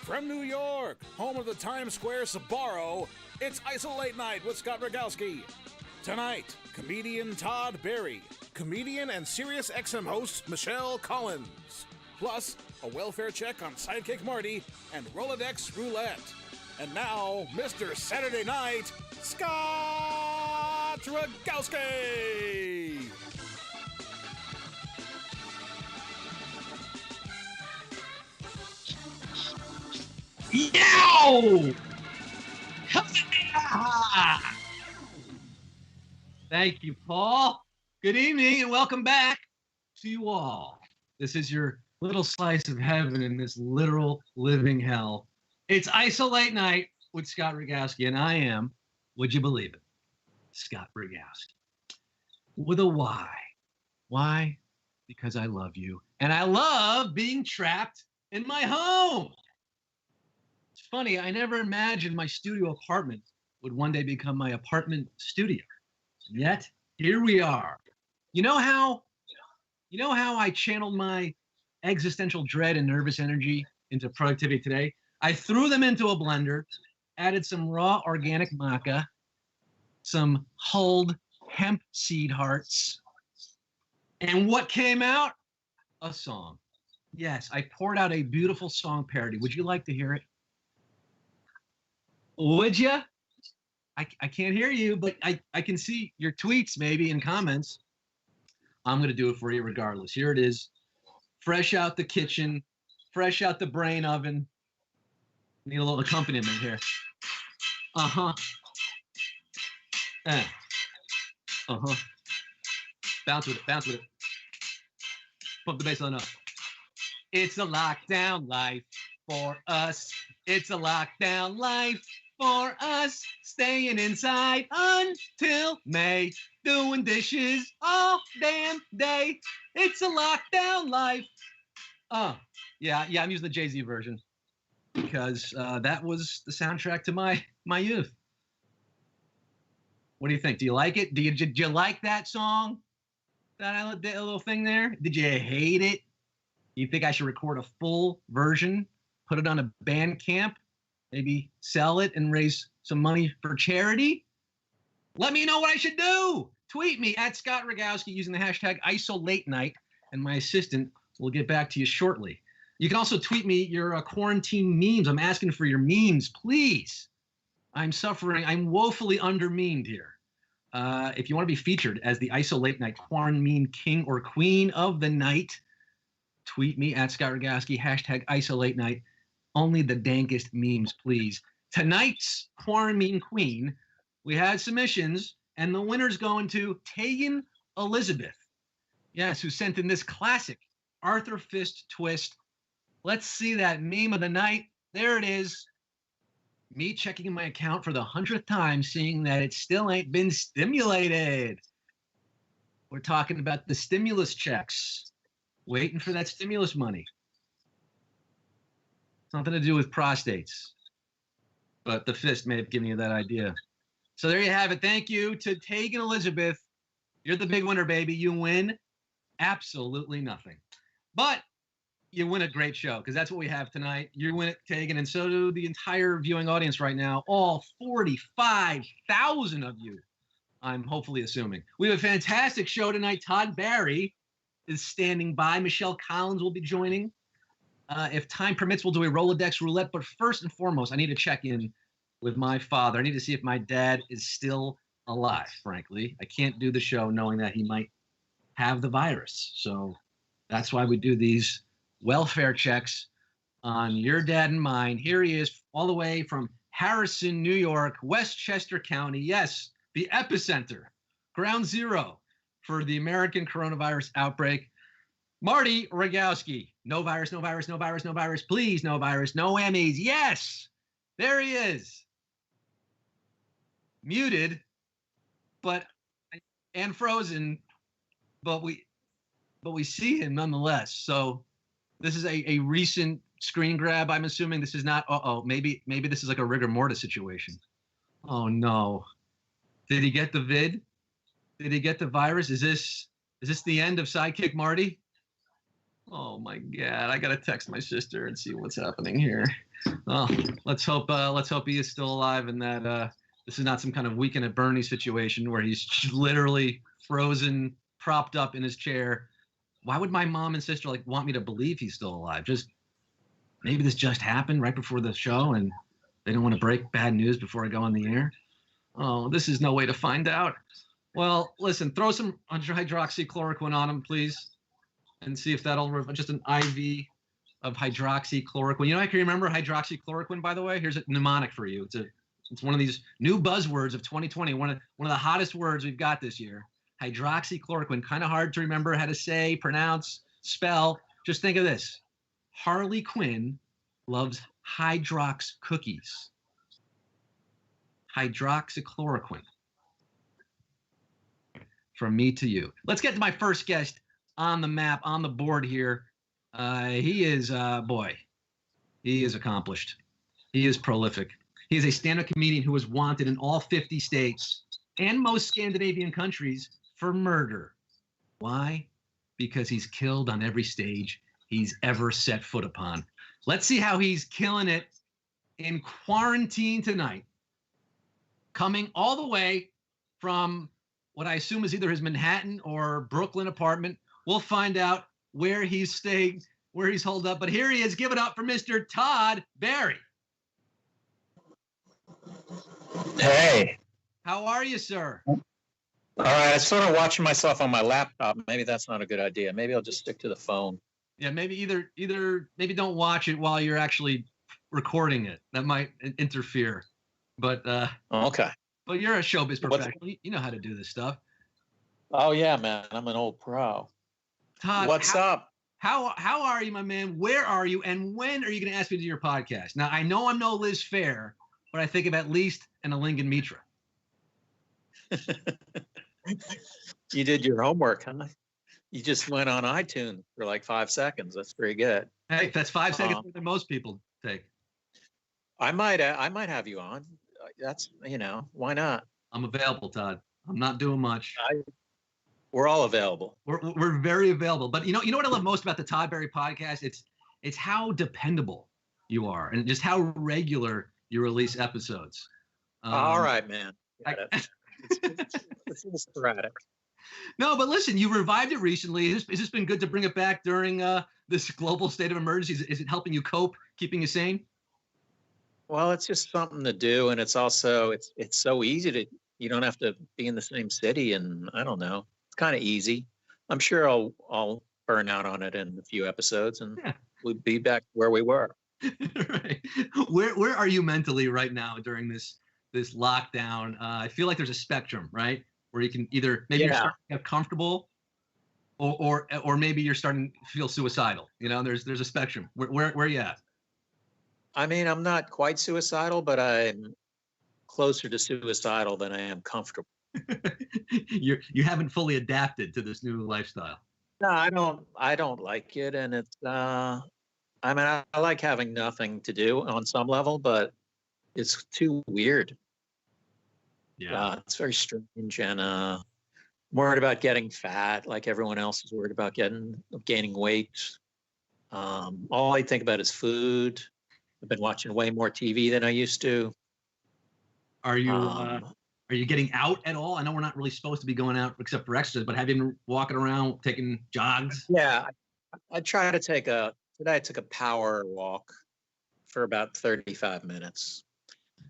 From New York, home of the Times Square Sbarro, it's IsoLateNight with Scott Rogowsky. Tonight, comedian Todd Barry, comedian and Sirius XM host Michelle Collins, plus a welfare check on Sidekick Marty and Rolodex Roulette. And now, Mr. Saturday Night, Scott Rogowsky! Yow! Thank you, Paul. Good evening and welcome back to you all. This is your little slice of heaven in this literal living hell. It's IsoLateNight with Scott Rogowsky, and I am, would you believe it, Scott Rogowsky. With a Y. Why? Because I love you. And I love being trapped in my home. It's funny, I never imagined my studio apartment would one day become my apartment studio. And yet, here we are. You know how I channeled my existential dread and nervous energy into productivity today? I threw them into a blender, added some raw organic maca, some hulled hemp seed hearts, and what came out? A song. Yes, I poured out a beautiful song parody. Would you like to hear it? Would you? I can't hear you, but I can see your tweets maybe and comments. I'm going to do it for you regardless. Here it is. Fresh out the kitchen, fresh out the brain oven. Need a little accompaniment here. Uh-huh. Uh-huh. Bounce with it, bounce with it. Pump the bass line up. It's a lockdown life for us. It's a lockdown life for us, staying inside until May, doing dishes all damn day. It's a lockdown life. Yeah, I'm using the Jay-Z version because that was the soundtrack to my youth. What do you think? Do you like it? Did you like that song? That little thing there? Did you hate it? You think I should record a full version, put it on a Bandcamp? Maybe sell it and raise some money for charity? Let me know what I should do. Tweet me at Scott Rogowsky using the hashtag IsoLateNight, and my assistant will get back to you shortly. You can also tweet me your quarantine memes. I'm asking for your memes, please. I'm suffering. I'm woefully under-memed here. If you want to be featured as the IsoLateNight quarantine king or queen of the night, tweet me at Scott Rogowsky, hashtag IsoLateNight. Only the dankest memes, please. Tonight's quarantine queen, we had submissions, and the winner's going to Tegan Elizabeth. Yes, who sent in this classic Arthur Fist twist. Let's see that meme of the night. There it is. Me checking my account for the 100th time, seeing that it still ain't been stimulated. We're talking about the stimulus checks. Waiting for that stimulus money. Something to do with prostates. But the fist may have given you that idea. So there you have it. Thank you to Tegan Elizabeth. You're the big winner, baby. You win absolutely nothing. But you win a great show, because that's what we have tonight. You win it, Tegan, and so do the entire viewing audience right now. All 45,000 of you, I'm hopefully assuming. We have a fantastic show tonight. Todd Barry is standing by. Michelle Collins will be joining. If time permits, we'll do a Rolodex roulette. But first and foremost, I need to check in with my father. I need to see if my dad is still alive, frankly. I can't do the show knowing that he might have the virus. So that's why we do these welfare checks on your dad and mine. Here he is, all the way from Harrison, New York, Westchester County. Yes, the epicenter, ground zero for the American coronavirus outbreak. Marty Rogowsky. No virus, no virus, no virus, no virus. Please, no virus, no whammies. Yes, there he is. Muted, and frozen, but we see him nonetheless. So this is a recent screen grab. I'm assuming this is not. Maybe this is like a rigor mortis situation. Oh no! Did he get the vid? Did he get the virus? Is this the end of Sidekick Marty? Oh my God! I gotta text my sister and see what's happening here. Oh, let's hope he is still alive and that this is not some kind of Weekend at Bernie's situation where he's literally frozen, propped up in his chair. Why would my mom and sister want me to believe he's still alive? Just maybe this just happened right before the show and they don't want to break bad news before I go on the air. Oh, this is no way to find out. Well, listen, throw some hydroxychloroquine on him, please, and see if that'll just an IV of hydroxychloroquine. You know, I can remember hydroxychloroquine, by the way. Here's a mnemonic for you. It's one of these new buzzwords of 2020. One of the hottest words we've got this year. Hydroxychloroquine. Kind of hard to remember how to say, pronounce, spell. Just think of this. Harley Quinn loves Hydrox cookies. Hydroxychloroquine. From me to you. Let's get to my first guest on the map, on the board here. He is accomplished. He is prolific. He is a stand-up comedian who is wanted in all 50 states and most Scandinavian countries for murder. Why? Because he's killed on every stage he's ever set foot upon. Let's see how he's killing it in quarantine tonight. Coming all the way from what I assume is either his Manhattan or Brooklyn apartment. We'll find out where he's staying, where he's holed up. But here he is. Give it up for Mr. Todd Barry. Hey. How are you, sir? All right. I'm sort of watching myself on my laptop. Maybe that's not a good idea. Maybe I'll just stick to the phone. Yeah, maybe either maybe don't watch it while you're actually recording it. That might interfere. But okay. But you're a showbiz professional. You know how to do this stuff. Oh yeah, man. I'm an old pro. Todd, what's up? How are you, my man? Where are you? And when are you going to ask me to do your podcast? Now, I know I'm no Liz Fair, but I think of at least an Alingan Mitra. You did your homework, huh? You just went on iTunes for like 5 seconds. That's pretty good. Hey, that's 5 seconds more than most people take. I might have you on. That's, why not? I'm available, Todd. I'm not doing much. We're all available. We're very available. But you know what I love most about the Todd Barry podcast? It's how dependable you are and just how regular you release episodes. All right, man. It's a little sporadic. No, but listen, you revived it recently. Has this been good to bring it back during this global state of emergency? Is it helping you cope, keeping you sane? Well, it's just something to do, and it's also it's so easy to. You don't have to be in the same city, and I don't know. It's kind of easy. I'm sure I'll burn out on it in a few episodes, and we'll be back where we were. Right. Where are you mentally right now during this lockdown? I feel like there's a spectm, right? Where you can either maybe you're starting to get comfortable, or maybe you're starting to feel suicidal. There's a spectrum. Where are you at? I mean, I'm not quite suicidal, but I'm closer to suicidal than I am comfortable. You haven't fully adapted to this new lifestyle. No, I don't like it, and it's. I like having nothing to do on some level, but it's too weird. Yeah, it's very strange, and I'm worried about getting fat, like everyone else is worried about gaining weight. All I think about is food. I've been watching way more TV than I used to. Are you getting out at all? I know we're not really supposed to be going out except for exercise, but have you been walking around, taking jogs? Yeah, I try to today I took a power walk for about 35 minutes.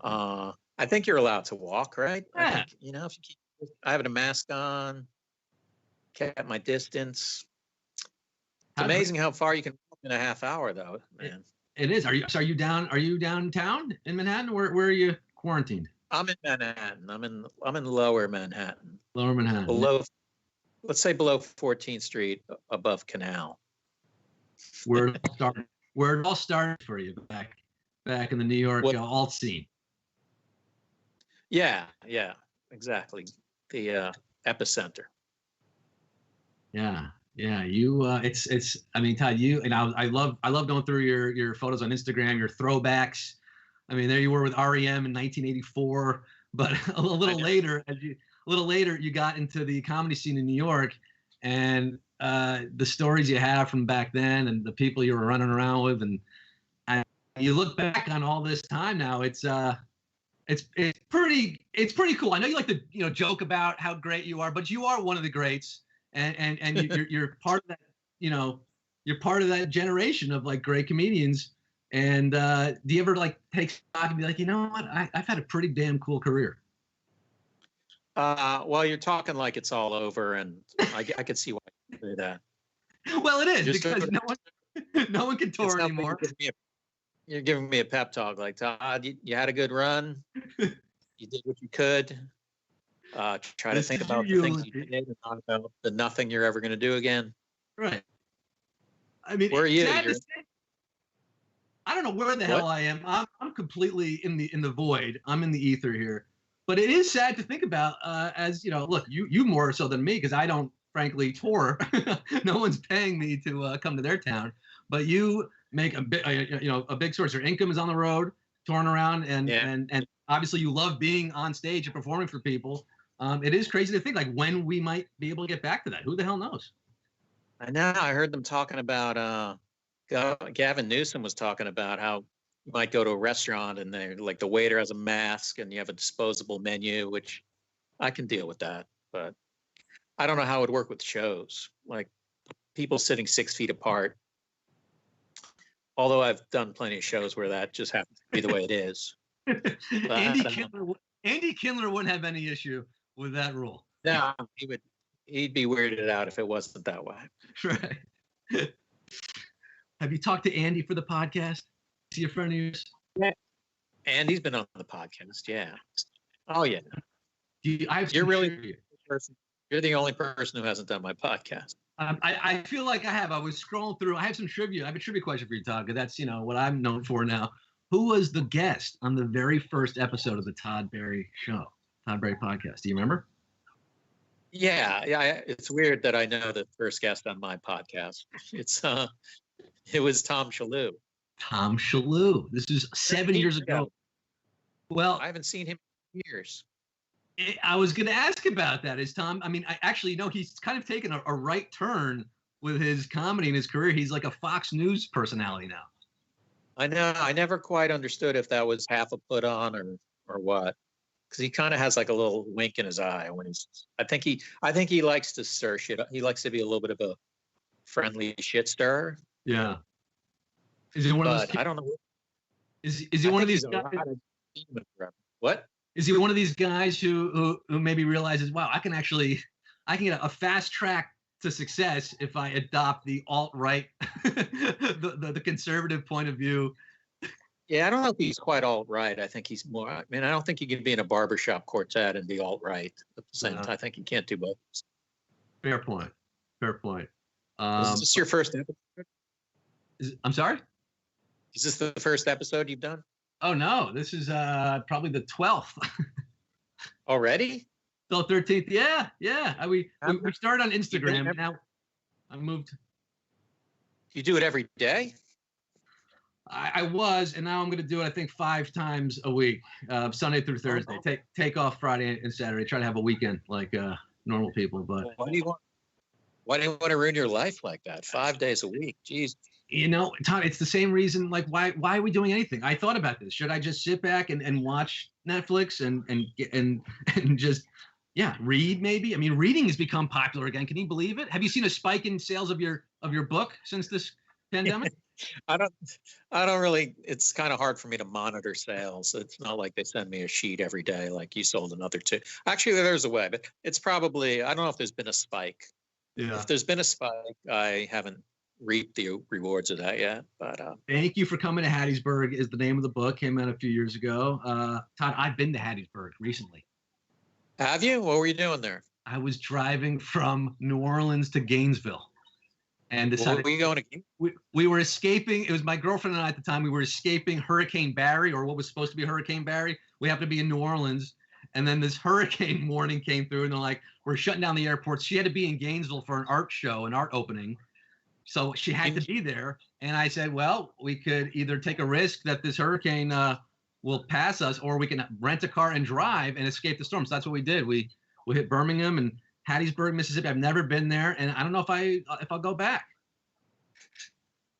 I think you're allowed to walk, right? Yeah. I think, if you keep, I have a mask on, kept my distance. It's amazing how far you can walk in a half hour, though, man. It is. Are you downtown in Manhattan? Where are you quarantined? I'm in Manhattan. I'm in Lower Manhattan. Lower Manhattan. Let's say below 14th Street, above Canal. where it all started. Where it all started for you back in the New York alt scene. Yeah, exactly. The epicenter. Yeah. You, it's. I mean, Todd, you and I love going through your photos on Instagram, your throwbacks. I mean, there you were with REM in 1984, but a little later, you got into the comedy scene in New York, and the stories you have from back then, and the people you were running around with, and you look back on all this time now. It's pretty cool. I know you like to joke about how great you are, but you are one of the greats, and you're part of that. You're part of that generation of like great comedians. And do you ever like take stock and be like, you know what, I've had a pretty damn cool career? Well, you're talking like it's all over, and I could see why you say that. Well, it is because no one can tour anymore. You're giving me a pep talk, like, Todd, you had a good run. You did what you could. Try to think about the things you did and not about the nothing you're ever going to do again. Right. I mean, where are you? I don't know where the hell I am. I'm completely in the void. I'm in the ether here. But it is sad to think about. As look, you more so than me, because I don't frankly tour. No one's paying me to come to their town. But you make a big source. Your income is on the road, touring around, and obviously you love being on stage and performing for people. It is crazy to think like when we might be able to get back to that. Who the hell knows? I know. I heard them talking about. Gavin Newsom was talking about how you might go to a restaurant and they're like the waiter has a mask and you have a disposable menu, which I can deal with that, but I don't know how it would work with shows, like people sitting 6 feet apart. Although I've done plenty of shows where that just happens to be the way it is. Andy Kindler wouldn't have any issue with that rule. No, he'd be weirded out if it wasn't that way. Right. Have you talked to Andy for the podcast? Is he a friend of yours? Yeah. Andy's been on the podcast, yeah. Oh, yeah. You're really you're the only person who hasn't done my podcast. I feel like I have. I was scrolling through. I have some trivia. I have a trivia question for you, Todd, because that's what I'm known for now. Who was the guest on the very first episode of the Todd Barry show, Todd Barry podcast? Do you remember? Yeah. It's weird that I know the first guest on my podcast. It was Tom Shalhoub. Tom Shalhoub. This is 7 years ago. Well, I haven't seen him in years. I was going to ask about that. Is Tom? I mean, he's kind of taken a right turn with his comedy and his career. He's like a Fox News personality now. I know. I never quite understood if that was half a put on or what, because he kind of has like a little wink in his eye when he's. I think he likes to stir shit up. He likes to be a little bit of a friendly shit stirrer. Yeah. Is he one of those? I don't know. Is he one of these guys? What? Is he one of these guys who maybe realizes, wow, I can get a fast track to success if I adopt the alt-right, the conservative point of view? Yeah, I don't know if he's quite alt-right. I think he's more. I mean, I don't think you can be in a barbershop quartet and be alt-right at the same time. I think you can't do both. Fair point. Is this your first episode? I'm sorry? Is this the first episode you've done? Oh, no. This is probably the 12th. Already? Still 13th. Yeah. We started on Instagram. Now I moved. You do it every day? I was, and now I'm going to do it, I think, 5 times a week, Sunday through Thursday. Take off Friday and Saturday. Try to have a weekend like normal people. But why do you want to ruin your life like that? 5 days a week. Jeez. Todd, it's the same reason. Like, why are we doing anything? I thought about this. Should I just sit back and watch Netflix and just read maybe? I mean, reading has become popular again. Can you believe it? Have you seen a spike in sales of your book since this pandemic? I don't really. It's kind of hard for me to monitor sales. It's not like they send me a sheet every day like you sold another 2. Actually, there's a way, but it's probably. I don't know if there's been a spike. Yeah. If there's been a spike, I haven't reap the rewards of that yet. But Thank You for Coming to Hattiesburg is the name of the book. Came out a few years ago. Todd, I've been to Hattiesburg recently. Have you? What were you doing there? I was driving from New Orleans to Gainesville, and decided were you going to? we were escaping. It was my girlfriend and I at the time. We were escaping Hurricane Barry, or what was supposed to be Hurricane Barry. We happened to be in New Orleans, and then this hurricane warning came through, and they're like, "We're shutting down the airport." She had to be in Gainesville for an art show, an art opening, so she had to be there. And I said, "Well, we could either take a risk that this hurricane will pass us, or we can rent a car and drive and escape the storm." So that's what we did. We hit Birmingham and Hattiesburg, Mississippi. I've never been there, and I don't know if I'll go back.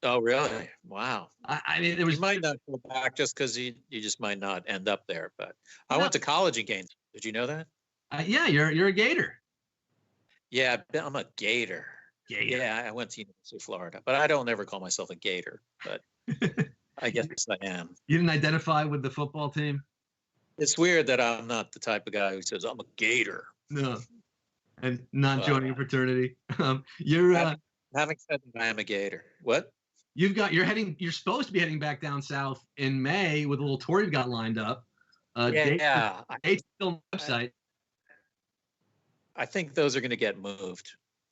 Oh, really? Wow. I mean, there was. You might not go back just because you just might not end up there. But I went to college in Gainesville. Did you know that? Yeah, you're a Gator. Yeah, I'm a Gator. Gator. Yeah, I went to University of Florida, but I don't ever call myself a Gator. But I guess I am. You didn't identify with the football team? It's weird that I'm not the type of guy who says I'm a Gator. No. And not joining a fraternity. You're having said that, I am a Gator. What? You're supposed to be heading back down south in May with a little tour you've got lined up. Yeah. Date's still on the website. I think those are going to get moved.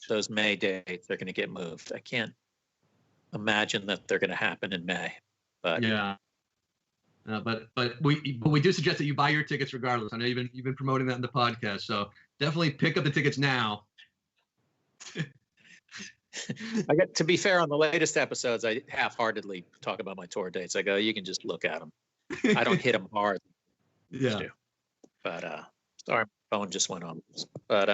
Those May dates are going to get moved. I can't imagine that they're going to happen in May. But yeah. But we do suggest that you buy your tickets regardless. I know you've been promoting that in the podcast, so definitely pick up the tickets now. To be fair, on the latest episodes, I half-heartedly talk about my tour dates. I go, you can just look at them. I don't hit them hard. Yeah. But sorry, my phone just went on. But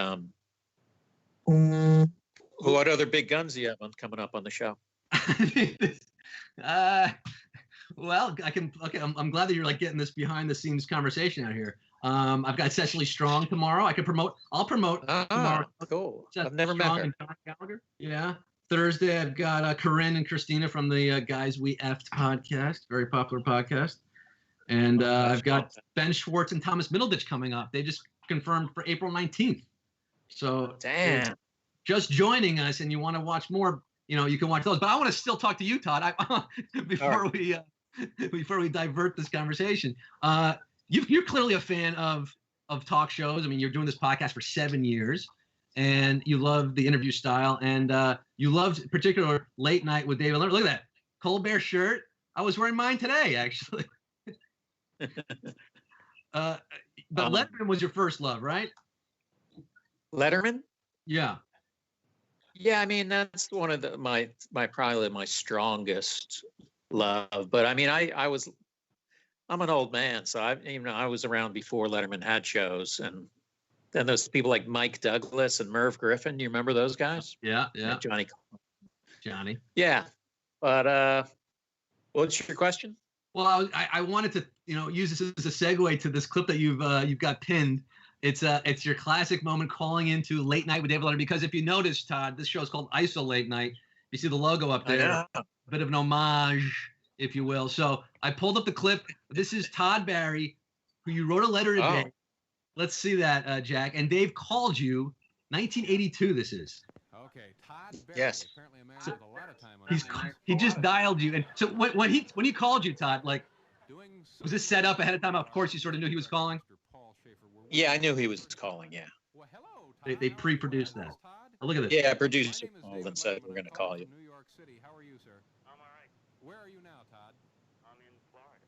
what other big guns do you have coming up on the show? Well, I'm glad that you're like getting this behind the scenes conversation out here. I've got Cecily Strong tomorrow. I'll promote tomorrow. Cool. I've never met her. Yeah. Thursday, I've got Corinne and Christina from the Guys We Effed podcast, very popular podcast. And I've got Ben Schwartz and Thomas Middleditch coming up. They just confirmed for April 19th. So damn. Just joining us, and you want to watch more, you can watch those. But I want to still talk to you, Todd, before we divert this conversation. You're clearly a fan of talk shows. I mean, you're doing this podcast for 7 years, and you love the interview style, and you loved in particular Late Night with David Letterman. Look at that Colbert shirt. I was wearing mine today, actually. But Letterman was your first love, right? Letterman? Yeah. Yeah, I mean, that's one of my probably my strongest love. But I mean, I'm an old man, so I was around before Letterman had shows, and then there's people like Mike Douglas and Merv Griffin. Do you remember those guys? Yeah. And Johnny. Yeah, but what's your question? Well, I wanted to use this as a segue to this clip that you've got pinned. It's your classic moment calling into Late Night with David Letterman, because if you notice, Todd, this show is called IsoLateNight. You see the logo up there, a bit of an homage, if you will. So I pulled up the clip. This is Todd Barry, who you wrote a letter to Dave. Let's see that, Jack. And Dave called you, 1982 this is. Okay, Todd Barry. Yes. Apparently a man with a lot of time on he just dialed you. And so when he called you, Todd, like, was this set up ahead of time? Of course, you sort of knew he was calling. Yeah, I knew he was calling. Yeah. They pre-produced that. Oh, look at this. Yeah, producer called and said we're going to call you. New York City. How are you, sir? I'm all right. Where are you now, Todd? I'm in Florida.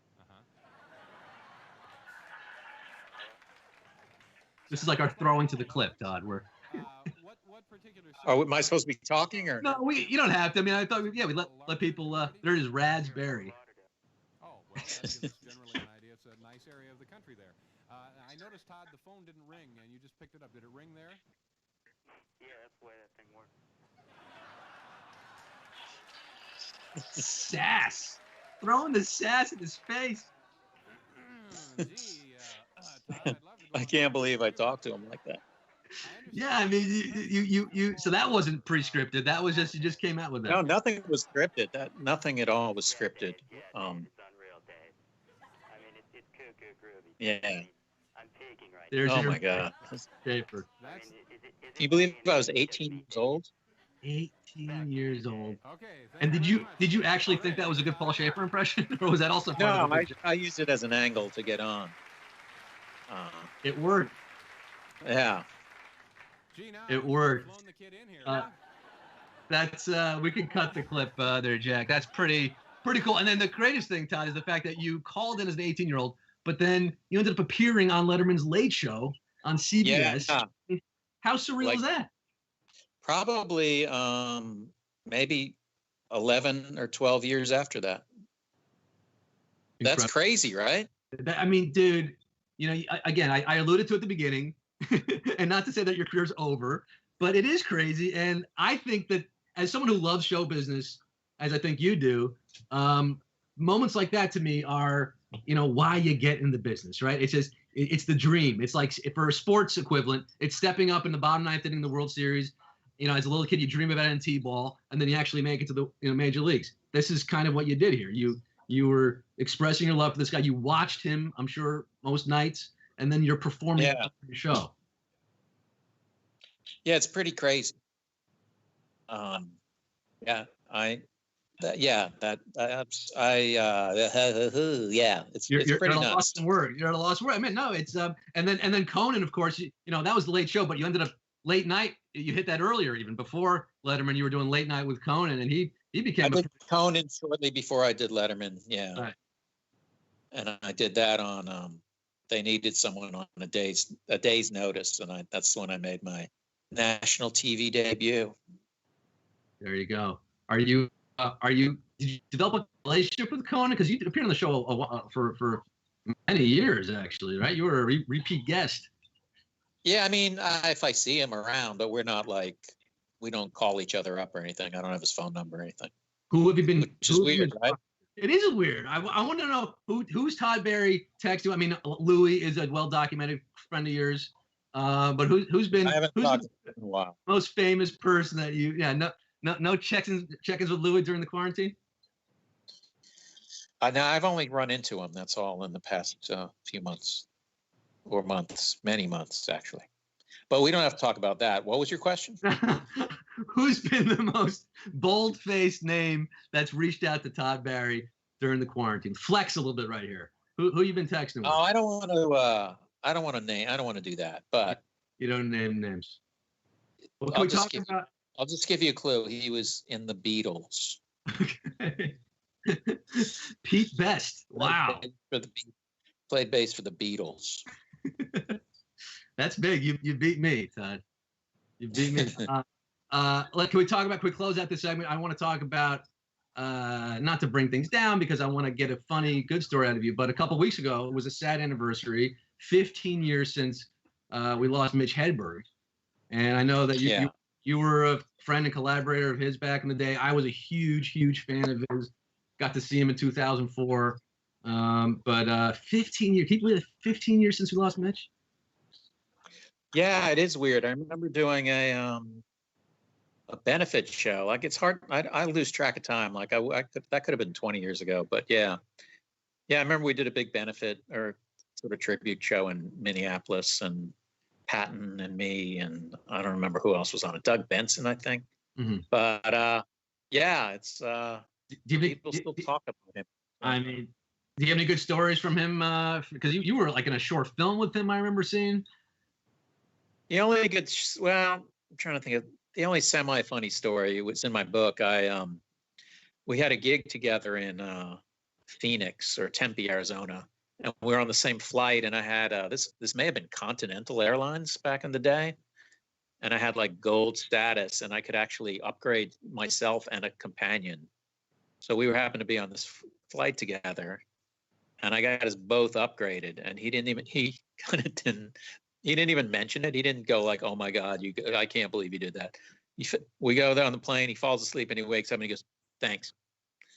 This is like our throwing to the clip, Todd. What particular? Oh, am I supposed to be talking or? No, you don't have to. I mean, I thought we let people. There is Radsberry. Oh, well, that gives us generally an idea. It's a nice area of the country there. I noticed, Todd, the phone didn't ring, and you just picked it up. Did it ring there? Yeah, that's the way that thing works. Sass. Throwing the sass in his face. Todd, I can't believe I talked to him like that. Yeah, I mean, you. So that wasn't pre-scripted. That was just you just came out with that. No, nothing was scripted. Nothing at all was scripted. It's unreal, Dave. I mean, it's cuckoo groovy. Yeah. I'm peaking right There's Oh your my God. Schaefer. now. I mean, Can you believe I was 18 years old? 18 years old. Okay. And did you actually think that was a good Paul Schaefer impression, or was that also part No, of the I used it as an angle to get on. It worked. Yeah. Gee, now It worked. Flown the kid in here, Uh, huh? That's we can cut the clip there, Jack. That's pretty cool. And then the greatest thing, Todd, is the fact that you called in as an 18-year-old, but then you ended up appearing on Letterman's Late Show on CBS. Yeah. How surreal is that? Probably maybe 11 or 12 years after that. That's crazy, right? I mean, dude, you know, again, I alluded to at the beginning, and not to say that your career's over, but it is crazy. And I think that as someone who loves show business, as I think you do, moments like that to me are, you know, why you get in the business, right? It's just, it's the dream. It's like, for a sports equivalent, it's stepping up in the bottom ninth inning of the World Series. You know, as a little kid, you dream about it in T-ball, and then you actually make it to the major leagues. This is kind of what you did here. You were expressing your love for this guy. You watched him, I'm sure, most nights, and then you're performing your show. Yeah, it's pretty crazy. Yeah, it's You're pretty at a nuts. lost word. You're at a lost word. I mean, no, it's and then Conan, of course, you know, that was the Late Show, but you ended up Late Night. You hit that earlier, even before Letterman. You were doing Late Night with Conan, and he became. I did Conan shortly before I did Letterman. Yeah, right. And I did that on. They needed someone on a day's notice, and that's when I made my national TV debut. There you go. Did you develop a relationship with Conan? Because you appeared on the show for many years, actually, right? You were a repeat guest. Yeah, I mean, if I see him around, but we're not like, we don't call each other up or anything. I don't have his phone number or anything. Who have you been? Which is weird, right? It is weird. I want to know who's Todd Barry texting. I mean, Louis is a well-documented friend of yours, but who's been? I haven't talked to him in a while. Most famous person that you? Yeah, no check-ins with Louis during the quarantine. Now I've only run into him. That's all in the past few months, or many months actually. But we don't have to talk about that. What was your question? Who's been the most bold-faced name that's reached out to Todd Barry during the quarantine? Flex a little bit right here. Who you been texting with? Oh, I don't want to. I don't want to name. I don't want to do that. But you don't name names. What can we talk about? I'll just give you a clue. He was in the Beatles. Okay. Pete Best. Wow. Played bass for the Beatles. That's big. You beat me, Todd. You beat me. Can we talk about, quick close out this segment? I want to talk about, not to bring things down because I want to get a funny, good story out of you, but a couple weeks ago, it was a sad anniversary, 15 years since we lost Mitch Hedberg. And I know that you were a friend and collaborator of his back in the day. I was a huge, huge fan of his. Got to see him in 2004. But 15 years, can you believe it? 15 years since we lost Mitch? Yeah, it is weird. I remember doing a benefit show. Like, it's hard. I lose track of time. Like that could have been 20 years ago. But yeah. I remember we did a big benefit or sort of tribute show in Minneapolis, and Patton and me, and I don't remember who else was on it. Doug Benson, I think. Mm-hmm. But yeah, it's people still talk about him. I mean, do you have any good stories from him? Because you were like in a short film with him, I remember seeing. The only I'm trying to think of the only semi-funny story. It was in my book. We had a gig together in Phoenix or Tempe, Arizona, and we were on the same flight. And I had this may have been Continental Airlines back in the day, and I had like gold status, and I could actually upgrade myself and a companion. So we happened to be on this flight together, and I got us both upgraded, and he didn't even mention it. He didn't go like, "Oh my God, I can't believe you did that." We go there on the plane. He falls asleep and he wakes up and he goes, "Thanks."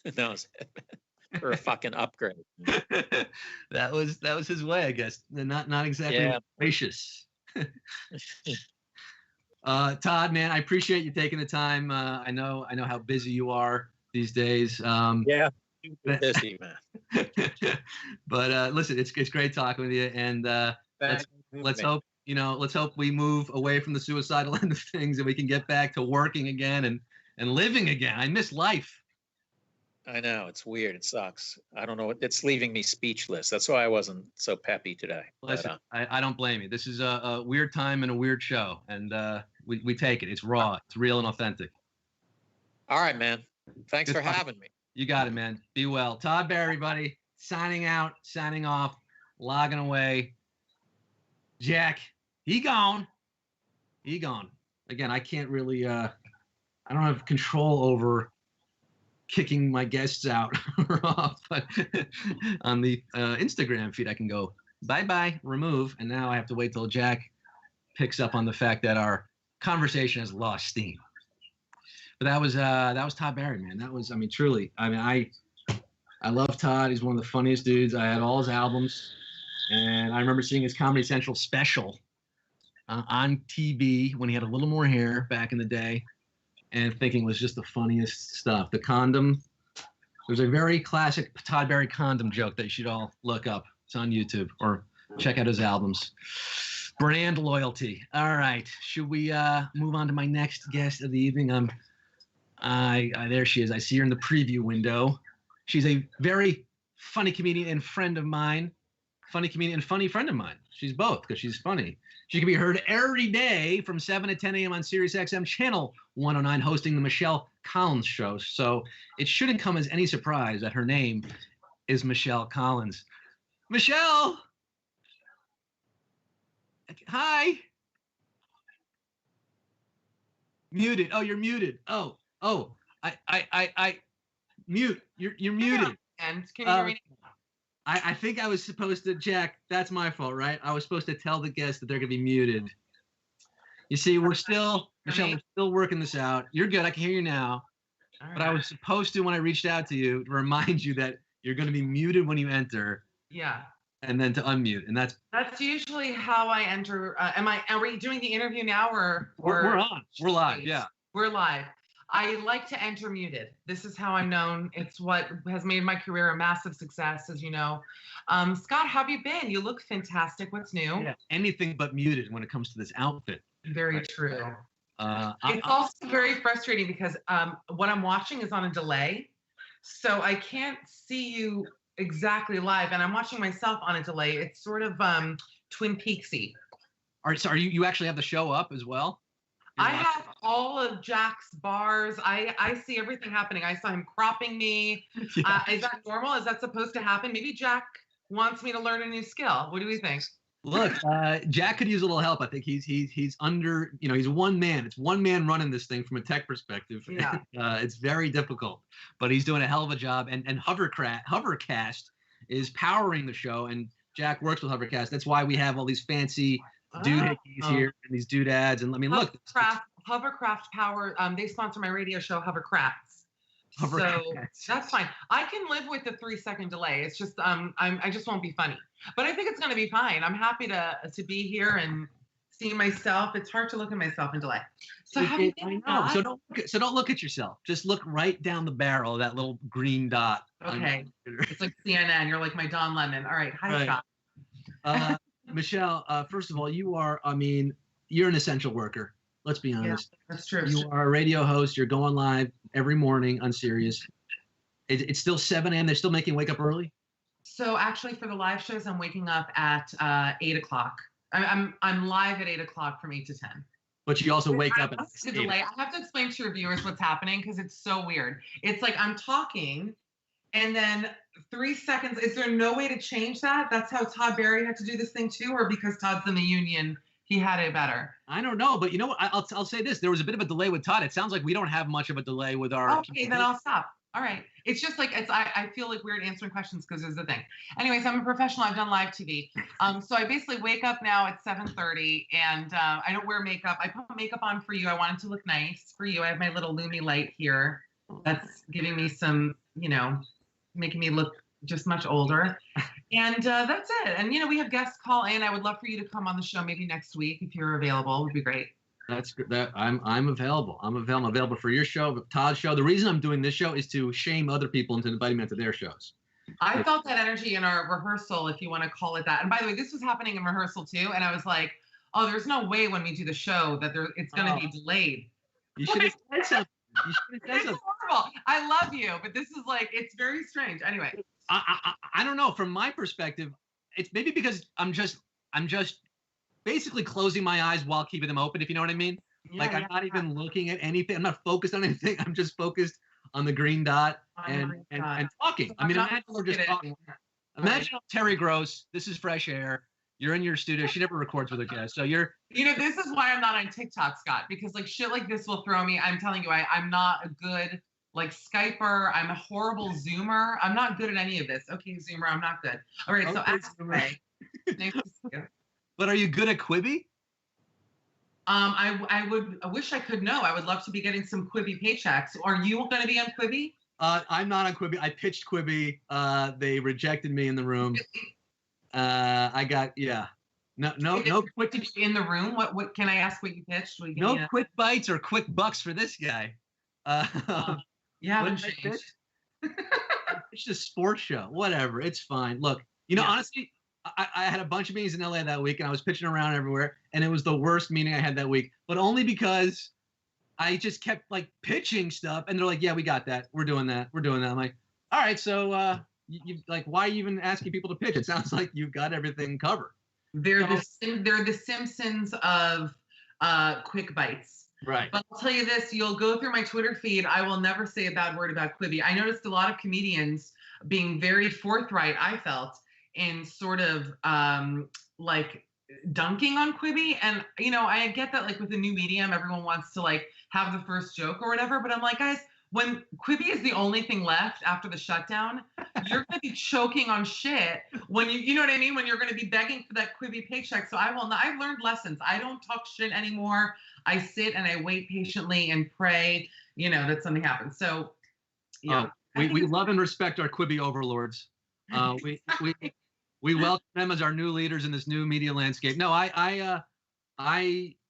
And that was it. For a fucking upgrade. that was his way, I guess. Not exactly gracious. Todd, man, I appreciate you taking the time. I know how busy you are these days. Yeah, busy, man. But listen, it's great talking with you, and let's hope we move away from the suicidal end of things and we can get back to working again and living again. I miss life. I know, it's weird. It sucks. I don't know. It's leaving me speechless. That's why I wasn't so peppy today. Listen, I don't blame you. This is a weird time and a weird show, and we take it. It's raw. It's real and authentic. All right, man. Thanks Good for talk. having me. You got it, man. Be well. Todd Barry, buddy. Signing out, signing off, logging away. Jack, he gone. He gone. Again, I can't really I don't have control over kicking my guests out or off, but on the Instagram feed I can go bye-bye, remove, and now I have to wait till Jack picks up on the fact that our conversation has lost steam. But that was Todd Barry, man. That was, I mean, truly. I mean, I love Todd. He's one of the funniest dudes. I had all his albums, and I remember seeing his Comedy Central special on TV when he had a little more hair back in the day, and thinking it was just the funniest stuff. The condom. There's a very classic Todd Barry condom joke that you should all look up. It's on YouTube, or check out his albums. Brand loyalty. All right. Should we move on to my next guest of the evening? There she is. I see her in the preview window. She's a very funny comedian and friend of mine. Funny comedian and funny friend of mine. She's both because she's funny. She can be heard every day from 7 to 10 a.m. on Sirius XM Channel 109, hosting the Michelle Collins Show. So it shouldn't come as any surprise that her name is Michelle Collins. Michelle! Hi! Muted. Oh, you're muted. Oh, I mute. You're muted. And can you hear me? I think I was supposed to, Jack, that's my fault, right? I was supposed to tell the guests that they're going to be muted. You see, Michelle, we're still working this out. You're good. I can hear you now. But I was supposed to, when I reached out to you, to remind you that you're going to be muted when you enter. Yeah. And then to unmute. And that's usually how I enter. Are we doing the interview now or we're on. We're live. Yeah. We're live. I like to enter muted. This is how I'm known. It's what has made my career a massive success, as you know. Scott, how have you been? You look fantastic. What's new? Yeah, anything but muted when it comes to this outfit. Very true. It's also very frustrating because what I'm watching is on a delay. So I can't see you exactly live, and I'm watching myself on a delay. It's sort of Twin Peaksy. All right, so you actually have the show up as well? I have all of Jack's bars. I see everything happening. I saw him cropping me. Yeah. Is that normal? Is that supposed to happen? Maybe Jack wants me to learn a new skill. What do we think? Look, Jack could use a little help. I think he's under, he's one man. It's one man running this thing from a tech perspective. Yeah. It's very difficult, but he's doing a hell of a job. And Hovercast is powering the show, and Jack works with Hovercast. That's why we have all these fancy doohickeys here and these doodads. And I mean, look. Hovercraft Power, they sponsor my radio show, Hovercrafts. So that's fine. I can live with the 3-second delay. It's just I just won't be funny. But I think it's gonna be fine. I'm happy to be here and see myself. It's hard to look at myself in delay. So how do you think? So don't look at yourself. Just look right down the barrel of that little green dot. Okay. It's like CNN. You're like my Don Lemon. All right. Hi, Scott. Michelle, first of all, you're an essential worker. Let's be honest. Yeah, that's true. You are a radio host. You're going live every morning on Sirius. It's still 7 a.m. They're still making wake up early? So actually for the live shows, I'm waking up at 8 o'clock. I'm live at 8 o'clock from 8 to 10. But you also wake up at delay. I have to explain to your viewers what's happening because it's so weird. It's like I'm talking and then 3 seconds. Is there no way to change that? That's how Todd Barry had to do this thing too, or because Todd's in the union, he had it better? I don't know, but you know what? I'll say this. There was a bit of a delay with Todd. It sounds like we don't have much of a delay with our... Okay, then I'll stop. All right. It's just like, I feel like weird answering questions because there's the thing. Anyways, I'm a professional. I've done live TV. So I basically wake up now at 7:30 and I don't wear makeup. I put makeup on for you. I want it to look nice for you. I have my little Lumi light here. That's giving me some, making me look just much older. And that's it. And, we have guests call in. I would love for you to come on the show maybe next week if you're available. It would be great. That's good. I'm available. I'm available for your show, Todd's show. The reason I'm doing this show is to shame other people into inviting me to their shows. I felt that energy in our rehearsal, if you want to call it that. And by the way, this was happening in rehearsal too. And I was like, oh, there's no way when we do the show that it's going to be delayed. You should have said something. It's horrible. I love you, but this is like, it's very strange. Anyway. I don't know. From my perspective, it's maybe because I'm just basically closing my eyes while keeping them open, if you know what I mean. Like I'm not even looking at anything. I'm not focused on anything. I'm just focused on the green dot and talking. So I mean, I'm not imagine we're just looking at talking. Imagine Terry Gross. This is fresh air. You're in your studio. She never records with her guests. So you're. You know, this is why I'm not on TikTok, Scott, because like shit like this will throw me. I'm telling you, I'm not a good like Skyper. I'm a horrible Zoomer. I'm not good at any of this. Okay, Zoomer, I'm not good. All right, so anyway, nice to see you. But are you good at Quibi? I wish I could know. I would love to be getting some Quibi paychecks. Are you going to be on Quibi? I'm not on Quibi. I pitched Quibi. They rejected me in the room. I got no quick in the room. What can I ask? What you pitched? No quick bites or quick bucks for this guy. Yeah, changed. It's just a sports show. Whatever. It's fine. Look, honestly, I had a bunch of meetings in LA that week, and I was pitching around everywhere, and it was the worst meeting I had that week. But only because I just kept like pitching stuff, and they're like, "Yeah, we got that. We're doing that. We're doing that." I'm like, "All right, so you like, why are you even asking people to pitch? It sounds like you've got everything covered." They're the Simpsons of quick bites. Right. But I'll tell you this: you'll go through my Twitter feed. I will never say a bad word about Quibi. I noticed a lot of comedians being very forthright. I felt in sort of like dunking on Quibi, and I get that like with a new medium, everyone wants to like have the first joke or whatever. But I'm like, guys, when Quibi is the only thing left after the shutdown, you're going to be choking on shit when you know what I mean? When you're going to be begging for that Quibi paycheck. So I've learned lessons. I don't talk shit anymore. I sit and I wait patiently and pray, that something happens. So, yeah. We love and respect our Quibi overlords. We welcome them as our new leaders in this new media landscape. No, I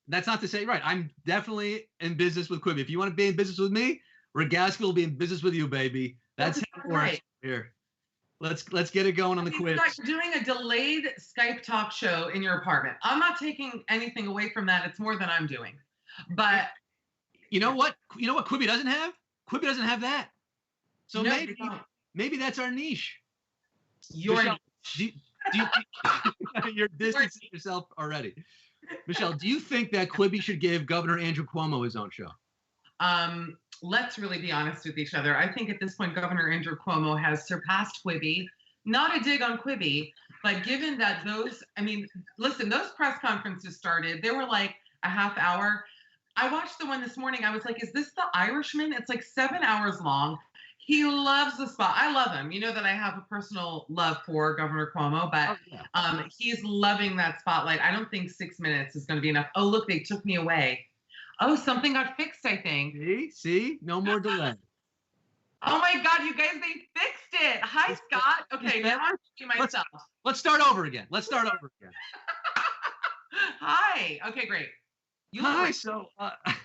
that's not to say, right. I'm definitely in business with Quibi. If you want to be in business with me, Rogowsky will be in business with you, baby. That's how it works here. Let's get it going on the quiz. You're doing a delayed Skype talk show in your apartment. I'm not taking anything away from that. It's more than I'm doing. But you know what? You know what Quibi doesn't have? Quibi doesn't have that. So no, maybe that's our niche. Michelle, you're distancing yourself already. Michelle, do you think that Quibi should give Governor Andrew Cuomo his own show? Let's really be honest with each other. I think at this point, Governor Andrew Cuomo has surpassed Quibi. Not a dig on Quibi, but given that those press conferences started, they were like a half hour. I watched the one this morning. I was like, is this The Irishman? It's like 7 hours long. He loves the spot. I love him. You know that I have a personal love for Governor Cuomo, but he's loving that spotlight. I don't think 6 minutes is going to be enough. Oh, look, they took me away. Oh, something got fixed, I think. See? No more delay. Oh my God, you guys, they fixed it. Hi, Scott. Okay, now I'm seeing myself. Let's start over again. Hi. Okay, great. Hi. So,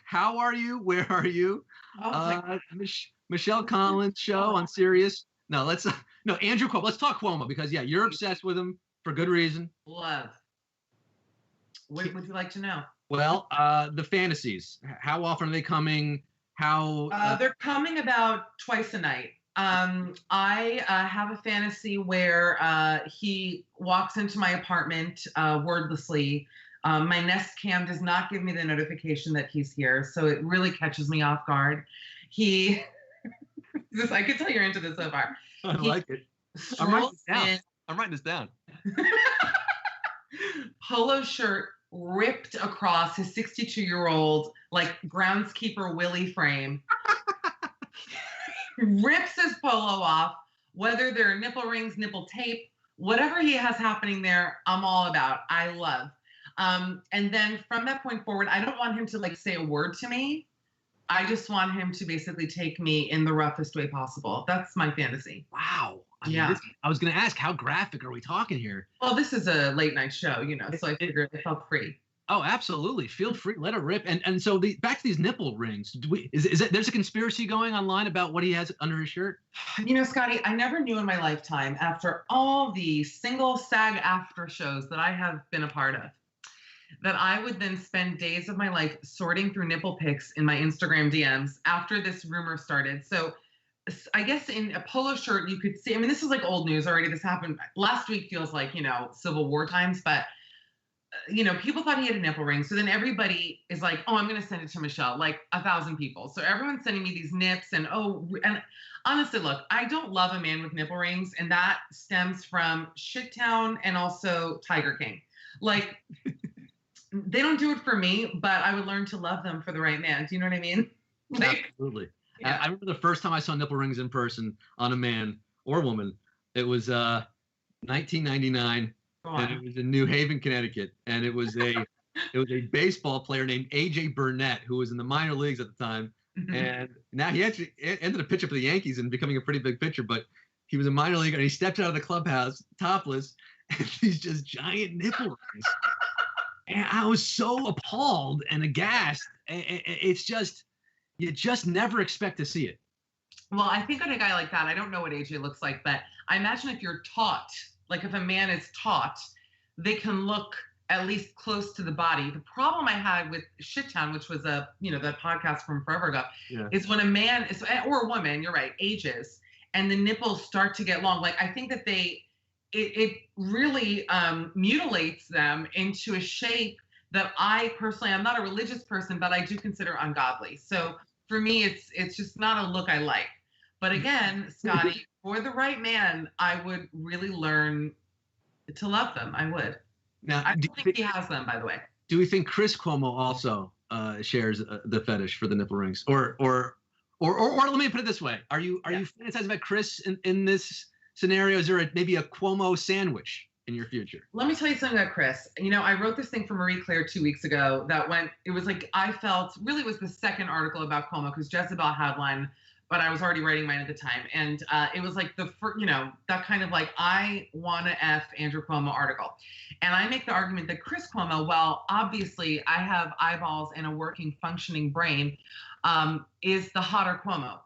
how are you? Where are you? Michelle Collins show on Sirius. No, Andrew Cuomo. Let's talk Cuomo because you're obsessed with him for good reason. Love. What would you like to know? Well, the fantasies. How often are they coming? They're coming about twice a night. I have a fantasy where he walks into my apartment wordlessly. My Nest Cam does not give me the notification that he's here, so it really catches me off guard. I can tell you're into this so far. I like it. I'm writing this down. Polo shirt ripped across his 62-year-old like groundskeeper Willie frame. Rips his polo off, whether there are nipple rings, nipple tape, whatever he has happening there, I'm all about. I love. And then from that point forward, I don't want him to like say a word to me. I just want him to basically take me in the roughest way possible. That's my fantasy. Wow. I was going to ask, how graphic are we talking here? Well, this is a late night show, so I figured it felt free. Oh, absolutely. Feel free. Let it rip. And so back to these nipple rings. There's a conspiracy going online about what he has under his shirt? Scotty, I never knew in my lifetime, after all the single SAG after shows that I have been a part of, that I would then spend days of my life sorting through nipple pics in my Instagram DMs after this rumor started. So I guess in a polo shirt, you could see, this is like old news already. This happened last week, feels like, Civil War times, but people thought he had a nipple ring. So then everybody is like, oh, I'm going to send it to Michelle, like 1,000 people. So everyone's sending me these nips and honestly, look, I don't love a man with nipple rings. And that stems from Shittown and also Tiger King. Like, they don't do it for me, but I would learn to love them for the right man. Do you know what I mean? Like, Absolutely. Yeah. I remember the first time I saw nipple rings in person on a man or woman. It was 1999. And it was in New Haven, Connecticut, and it was a baseball player named AJ Burnett who was in the minor leagues at the time, and now he actually ended up pitching for the Yankees and becoming a pretty big pitcher. But he was a minor leaguer, and he stepped out of the clubhouse topless, and these just giant nipple rings, and I was so appalled and aghast. It's just you just never expect to see it. Well, I think on a guy like that, I don't know what AJ looks like, but I imagine if you're taught. Like if a man is taught, they can look at least close to the body. The problem I had with Shittown, which was that podcast from forever ago, is when a man is, or a woman, you're right, ages, and the nipples start to get long. Like I think that it really mutilates them into a shape that I personally, I'm not a religious person, but I do consider ungodly. So for me, it's just not a look I like. But again, Scotty, for the right man, I would really learn to love them. I would. Now, I don't think he has them, by the way. Do we think Chris Cuomo also shares the fetish for the nipple rings, or let me put it this way: Are you fantasizing about Chris in this scenario? Is there maybe a Cuomo sandwich in your future? Let me tell you something about Chris. I wrote this thing for Marie Claire 2 weeks ago that it was like I felt really was the second article about Cuomo because Jezebel had one. But I was already writing mine at the time. And it was like that kind of like, I want to F Andrew Cuomo article. And I make the argument that Chris Cuomo, well, obviously I have eyeballs and a working, functioning brain, is the hotter Cuomo.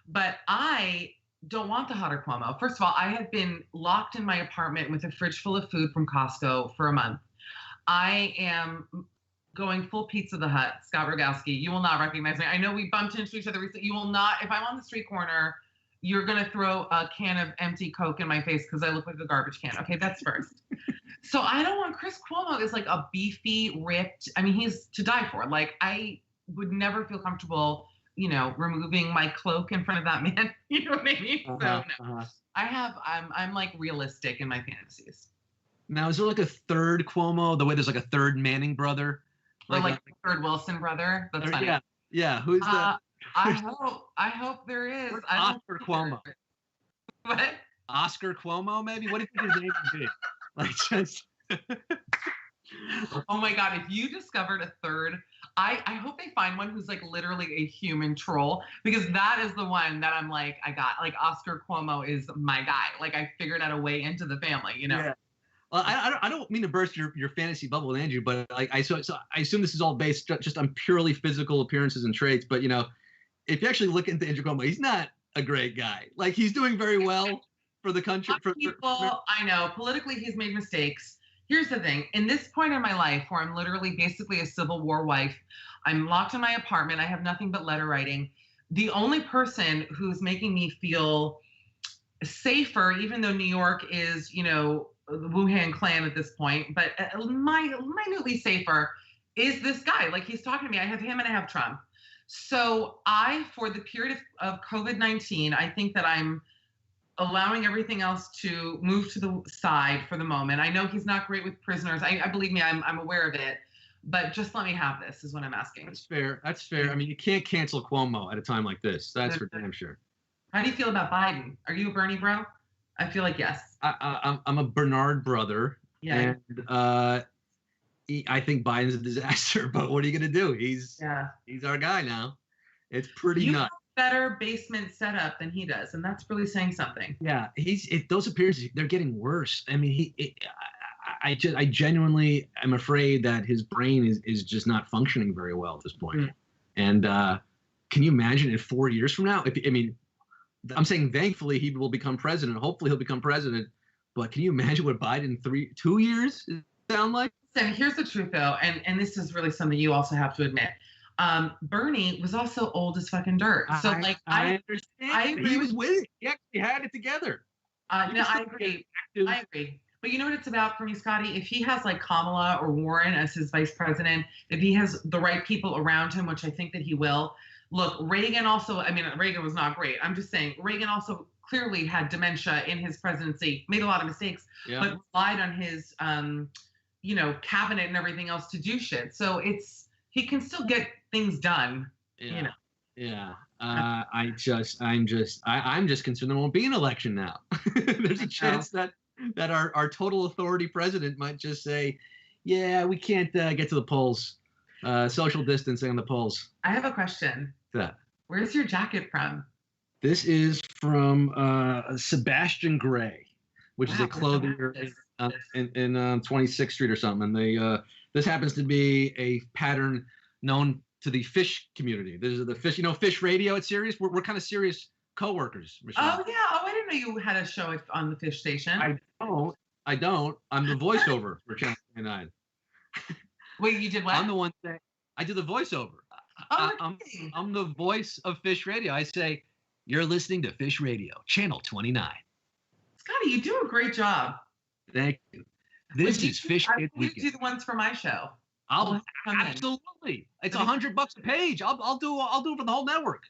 But I don't want the hotter Cuomo. First of all, I have been locked in my apartment with a fridge full of food from Costco for a month. I am going full Pizza the Hut, Scott Rogowsky. You will not recognize me. I know we bumped into each other recently. You will not, if I'm on the street corner, you're going to throw a can of empty Coke in my face because I look like a garbage can. Okay, that's first. So I don't want Chris Cuomo is like a beefy, ripped, he's to die for. Like I would never feel comfortable, removing my cloak in front of that man. You know what I mean? I'm like realistic in my fantasies. Now, is there like a third Cuomo, the way there's like a third Manning brother? Or like the third Wilson brother. That's funny. Yeah. Who's the? I hope there is. Oscar Cuomo. What? Oscar Cuomo, maybe. What do you think his name would be? Like just. Oh my God! If you discovered a third, I hope they find one who's like literally a human troll because that is the one that I'm like I got. Like Oscar Cuomo is my guy. Like I figured out a way into the family. Yeah. Well, I don't mean to burst your fantasy bubble with Andrew, but like I assume this is all based just on purely physical appearances and traits. But if you actually look into Andrew Cuomo, he's not a great guy. Like he's doing very well for the country. I know politically he's made mistakes. Here's the thing: in this point in my life, where I'm literally basically a Civil War wife, I'm locked in my apartment. I have nothing but letter writing. The only person who's making me feel safer, even though New York is, the Wuhan clan at this point, but minutely safer is this guy. Like he's talking to me. I have him and I have Trump. So for the period of COVID-19, I think that I'm allowing everything else to move to the side for the moment. I know he's not great with prisoners. I believe me, I'm aware of it, but just let me have this is what I'm asking. That's fair. You can't cancel Cuomo at a time like this. That's for damn sure. How do you feel about Biden? Are you a Bernie bro? I feel like yes. I'm a Bernard brother. Yeah. And I think Biden's a disaster, but what are you going to do? He's our guy now. It's pretty nuts. Better basement setup than he does, and that's really saying something. Yeah, those appearances, they're getting worse. I genuinely am afraid that his brain is just not functioning very well at this point. And can you imagine in 4 years from now? I'm saying thankfully he will become president. Hopefully he'll become president. But can you imagine what Biden 2 years sound like? So here's the truth though, and this is really something you also have to admit. Bernie was also old as fucking dirt. So I understand. He was with it. He actually had it together. I agree. But you know what it's about for me, Scotty? If he has like Kamala or Warren as his vice president, if he has the right people around him, which I think that he will. Look, Reagan also, I mean, Reagan was not great. I'm just saying, Reagan also clearly had dementia in his presidency, made a lot of mistakes, but relied on his, cabinet and everything else to do shit. So he can still get things done, Yeah. I'm just concerned there won't be an election now. There's a chance that our total authority president might just say, yeah, we can't get to the polls. Social distancing on the polls. I have a question. What's that? Where's your jacket from? This is from Sebastian Gray, which is a clothier in 26th Street or something. And this happens to be a pattern known to the fish community. This is the fish, Fish Radio at Sirius. We're kind of Sirius co-workers, Michelle. Oh, yeah. Oh, I didn't know you had a show on the fish station. I don't. I'm the voiceover for Channel 29. Wait, you did what? I'm the one that I do the voiceover. I'm the voice of Fish Radio. I say, you're listening to Fish Radio, Channel 29. Scotty, you do a great job. Thank you. This is Fish Kid Weekend. You do the ones for my show. Absolutely. It's $100 a page. I'll do it for the whole network.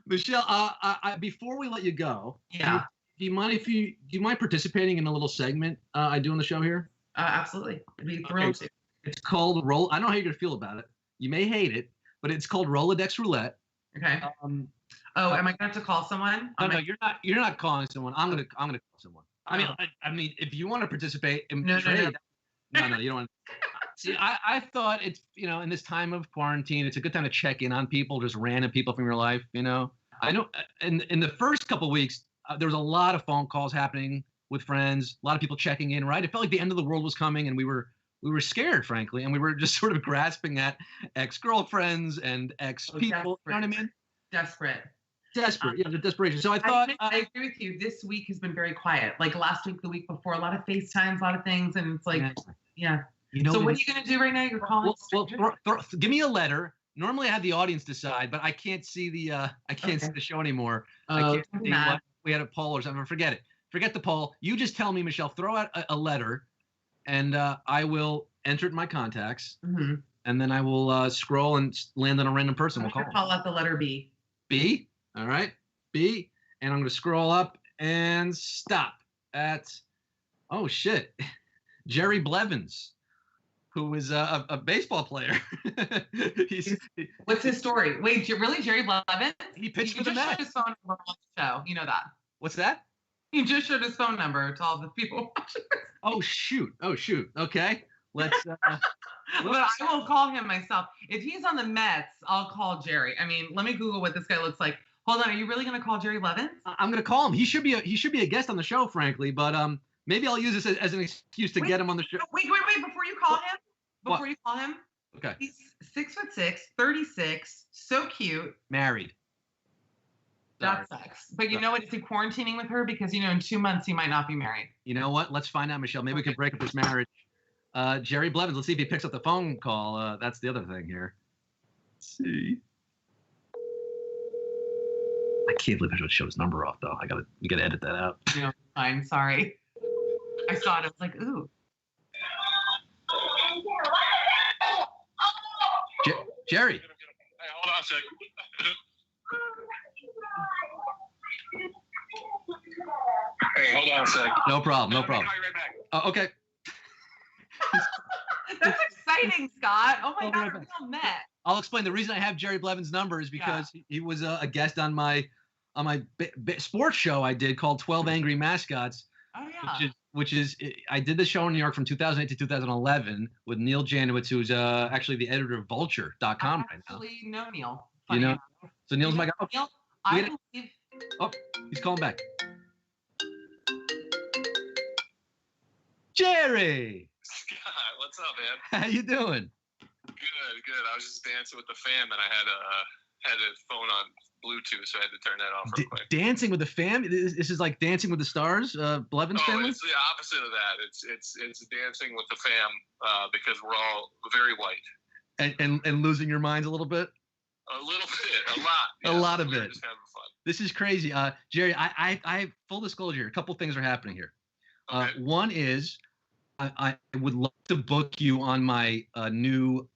Michelle, before we let you go, do you mind participating in a little segment I do on the show here? Absolutely. I'd be thrilled to. It's called Roll. I don't know how you're gonna feel about it. You may hate it, but it's called Rolodex Roulette. Okay. Am I going to have to call someone? No, you're not calling someone. I'm gonna call someone. I mean, if you want to participate in trade, no, you don't want. See, I thought it's in this time of quarantine, it's a good time to check in on people, just random people from your life. I know in the first couple of weeks there was a lot of phone calls happening with friends, a lot of people checking in. Right, it felt like the end of the world was coming, and we were scared, frankly, and we were just sort of grasping at ex-girlfriends and ex-people. You know what I mean? Desperate. The desperation. So I thought I agree with you. This week has been very quiet. Like last week, the week before, a lot of FaceTimes, a lot of things, and it's like, yeah. So what are you gonna do right now? You're calling. Well, give me a letter. Normally, I have the audience decide, but I can't see the see the show anymore. I can't see what we had a poll or something. Forget it. Forget the poll. You just tell me, Michelle. Throw out a letter, and I will enter it in my contacts, and then I will scroll and land on a random person. We'll call out the letter B. B. All right, B, and I'm going to scroll up and stop at, oh shit, Jerry Blevins, who is a baseball player. What's his story? Wait, really, Jerry Blevins? He pitched for the Mets. Mets. His phone number on the show. You know that. What's that? He just showed his phone number to all the people watching. Oh shoot. Okay, let's. But I will call him myself. If he's on the Mets, I'll call Jerry. I mean, let me Google what this guy looks like. Hold on, are you really going to call Jerry Blevins? I'm going to call him. He should be a guest on the show, frankly, but maybe I'll use this as an excuse to get him on the show. Wait, before you call him. Okay. He's 6'6", 36, so cute. Married. That sucks. But you know what? Is he quarantining with her? Because, in 2 months he might not be married. You know what? Let's find out, Michelle. Maybe we can break up this marriage. Jerry Blevins, let's see if he picks up the phone call. That's the other thing here. Let's see. I can't believe I should show his number off, though. We gotta edit that out. No, fine. Sorry. I saw it. I was like, ooh. Jerry. Hey, hold on a second. Hey, hold on a second. No problem. I'll call you right back. Oh, okay. That's exciting, Scott. Oh my God, Right we're met. I'll explain. The reason I have Jerry Blevins' number is because he was a guest on my sports show I did called 12 Angry Mascots. Oh yeah. Which is I did the show in New York from 2008 to 2011 with Neil Janowitz, who's actually the editor of Vulture.com right now. I actually know Neil. Funny. You know, so Neil's my guy. Oh, Neil, I believe. Oh, he's calling back. Jerry. Scott, what's up, man? How you doing? Good. I was just dancing with the fam, and I had a phone on Bluetooth, so I had to turn that off real quick. Dancing with the fam? This is like Dancing with the Stars, Blevins family? It's the opposite of that. It's dancing with the fam because we're all very white. And losing your minds a little bit? A little bit, a lot. A lot of it. Just having fun. This is crazy. Jerry, I full disclosure, a couple things are happening here. Okay. One is I would love to book you on my new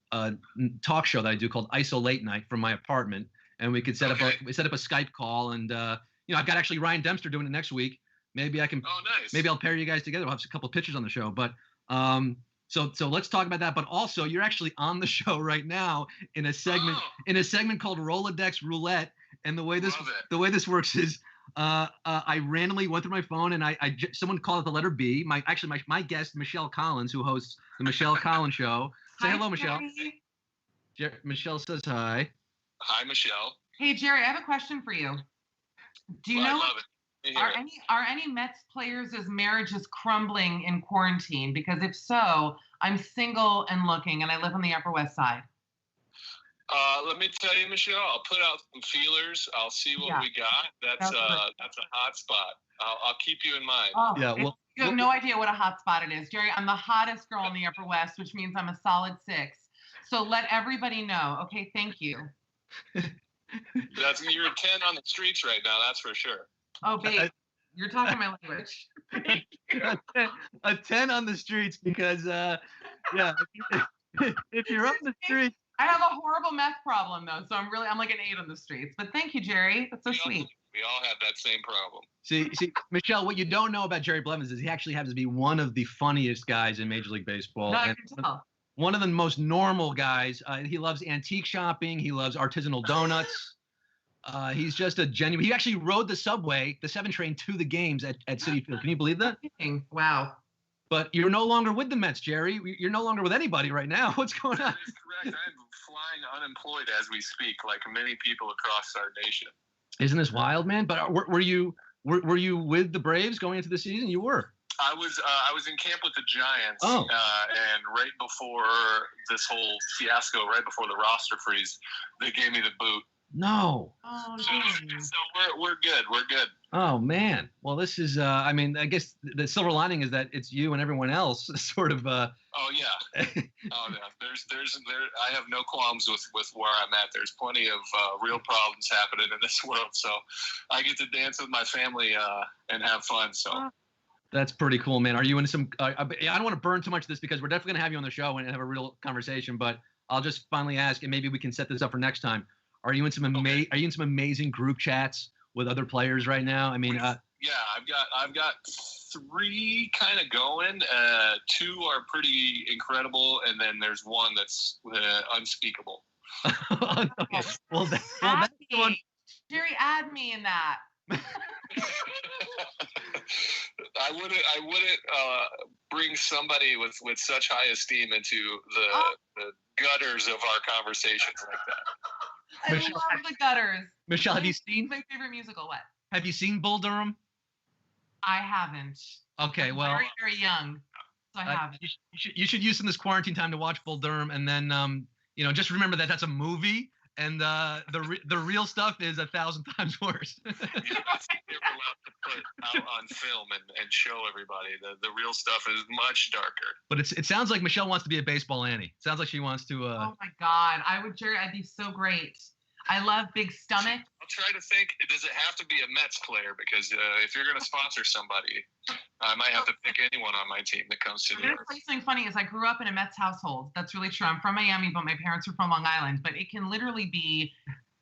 talk show that I do called IsoLateNight from my apartment, and we could set up a Skype call, and I've got actually Ryan Dempster doing it next week. Maybe I can. Oh, nice. Maybe I'll pair you guys together. We'll have a couple of pictures on the show, but so let's talk about that. But also, you're actually on the show right now in a segment called Rolodex Roulette, and the way this works is. I randomly went through my phone and someone called it the letter B. My guest, Michelle Collins, who hosts the Michelle Collins Show. Say hello, Michelle. Michelle says hi. Hi, Michelle. Hey, Jerry, I have a question for you. Do you I know, love it. are any Mets players' marriages crumbling in quarantine? Because if so, I'm single and looking, and I live on the Upper West Side. Let me tell you, Michelle, I'll put out some feelers. I'll see what we got. That's a hot spot. I'll keep you in mind. Oh, Yeah, you have no idea what a hot spot it is, Jerry. I'm the hottest girl in the Upper West, which means I'm a solid 6. So let everybody know. Okay, thank you. You're a 10 on the streets right now. That's for sure. Oh, babe, you're talking my language. A 10 on the streets because if you're on the streets. I have a horrible meth problem though, so I'm like an 8 on the streets. But thank you, Jerry. That's so sweet. We all have that same problem. See, Michelle, what you don't know about Jerry Blevins is he actually happens to be one of the funniest guys in Major League Baseball. No, I can tell. One of the most normal guys. He loves antique shopping. He loves artisanal donuts. He's just a genuine. He actually rode the subway, the 7 train, to the games at Citi Field. Can you believe that? Wow. But you're no longer with the Mets, Jerry. You're no longer with anybody right now. What's going on? That is correct. I'm flying unemployed as we speak, like many people across our nation. Isn't this wild, man? But were you with the Braves going into the season? You were. I was in camp with the Giants, Oh. And right before this whole fiasco, right before the roster freeze, they gave me the boot. No. Oh, So geez. we're good. We're good. Oh man. Well, this is. I mean, I guess the silver lining is that it's you and everyone else sort of. Oh yeah. Oh yeah. I have no qualms with where I'm at. There's plenty of real problems happening in this world, so I get to dance with my family and have fun. So. That's pretty cool, man. Are you into some? I don't want to burn too much of this because we're definitely gonna have you on the show and have a real conversation. But I'll just finally ask, and maybe we can set this up for next time. Are you in some amazing group chats with other players right now? I mean, yeah, I've got 3 kind of going. 2 are pretty incredible, and then there's one that's unspeakable. Okay. Well, that's the one. Jerry, add me in that. I wouldn't bring somebody with such high esteem into the gutters of our conversations like that. I love the gutters. Michelle, have you seen my favorite musical? What? Have you seen Bull Durham? I haven't. Okay, well, very, very young, so I haven't. You should use some of this quarantine time to watch Bull Durham, and then just remember that that's a movie, and the real stuff is 1,000 times worse. Yeah, that's what we're allowed to put out on film and show everybody. The real stuff is much darker. But it sounds like Michelle wants to be a baseball Annie. Sounds like she wants to. Oh my God, Jerry, I'd be so great. I love big stomach. I'll try to think. Does it have to be a Mets player? Because if you're going to sponsor somebody, I might have to pick anyone on my team that comes to I'm New going to York. tell you something funny. Is I grew up in a Mets household. That's really true. I'm from Miami, but my parents are from Long Island. But it can literally be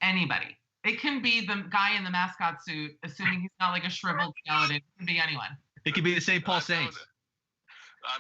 anybody. It can be the guy in the mascot suit, assuming he's not like a shriveled skeleton. It can be anyone. It could be the St. Paul Saints. I